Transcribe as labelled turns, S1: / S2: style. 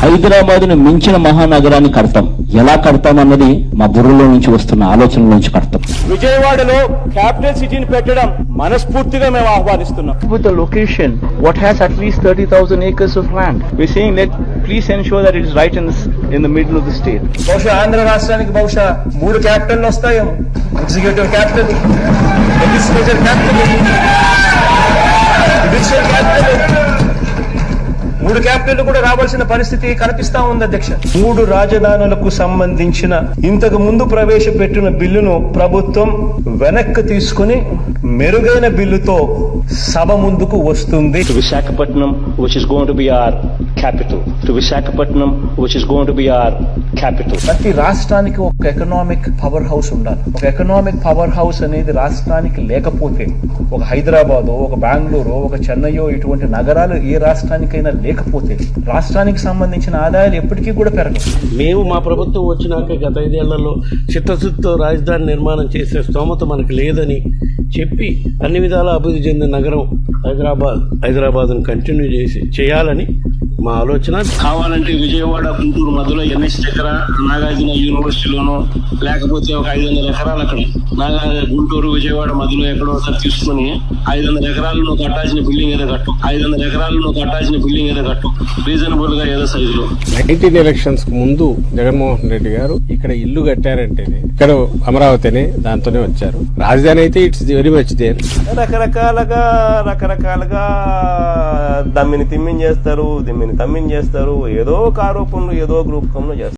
S1: హైదరాబాద్ ను మించిన మహానగరాన్ని కడతాం. ఎలా కడతాం అన్నది మా బుర్రలో నుంచి వస్తున్న ఆలోచనల నుంచి కడతాం.
S2: విజయవాడలో క్యాపిటల్ సిటీని పెట్టడం మనస్ఫూర్తిగా మేము ఆహ్వానిస్తున్నాం.
S3: With the location, what has at least 30,000 acres of land, we're saying that please ensure that it is right in the middle of the state.
S2: బహుశా ఆంధ్ర రాష్ట్రానికి బహుశా 3 క్యాపిటల్ వస్తాయేమో. Executive capital, legislature capital, judicial capital, 3 capital కూడా రావాల్సిన పరిస్థితి కనిపిస్తా ఉంది అధ్యక్ష. 3 రాజధానులకు సంబంధించిన ఇంతకు ముందు ప్రవేశపెట్టిన బిల్లును ప్రభుత్వం వెనక్కి తీసుకుని మెరుగైన బిల్లుతో సభ ముందుకు వస్తుంది.
S3: To Visakhapatnam, which is going to be our capital. To Visakhapatnam, which is going to be our capital.
S2: ప్రతి రాష్ట్రానికి ఒక ఎకనామిక్ పవర్ హౌస్ ఉండాలి. ఒక ఎకనామిక్ పవర్ హౌస్ అనేది రాష్ట్రానికి లేకపోతే, ఒక హైదరాబాదో, ఒక బెంగళూరు, ఒక చెన్నైయో ఇటువంటి నగరాలు ఏ రాష్ట్రానికైనా లేకపోతే రాష్ట్రానికి సంబంధించిన ఆదాయాలు ఎప్పటికీ కూడా పెరగవు.
S4: మేము మా ప్రభుత్వం వచ్చినాక గత 5 ఏళ్లలో చిత్తశుద్ధితో రాజధాని నిర్మాణం చేసే స్తోమత మనకు లేదని చెప్పి అన్ని విధాలా అభివృద్ధి చెందిన నగరం హైదరాబాద్ను కంటిన్యూ చేయాలని మా ఆలోచన.
S5: కావాలంటే విజయవాడ గుంటూరు మధ్యలో ఎన్ఎస్ దగ్గర నాగార్జున యూనివర్సిటీలోనో లేకపోతే ఒక 500 ఎకరాలు అక్కడ గుంటూరు విజయవాడ మధ్యలో ఎక్కడో ఒకసారి తీసుకుని 500 ఎకరాలు నువ్వు కట్టాల్సిన బిల్డింగ్ ఏదో కట్టు, 500 ఎకరాలు నువ్వు కట్టాల్సిన బిల్డింగ్ ఏదో కట్టు, రీజనబుల్ గా ఏదో సైజులో.
S4: 19 ఎలక్షన్స్ కు ముందు జగన్మోహన్ రెడ్డి గారు ఇక్కడ ఇల్లు కట్టారంటేనే ఇక్కడ అమరావతినే దాంతోనే వచ్చారు. రాజధాని అయితే ఇట్స్ వెరీ మచ్ దేర్.
S2: రకరకాలుగా దమ్మిని తిమ్మిని చేస్తారు, దిమ్మిని తమ్మిని చేస్తారు, ఏదో ఒక ఆరోపణలు ఏదో ఒక రూపంలో చేస్తారు.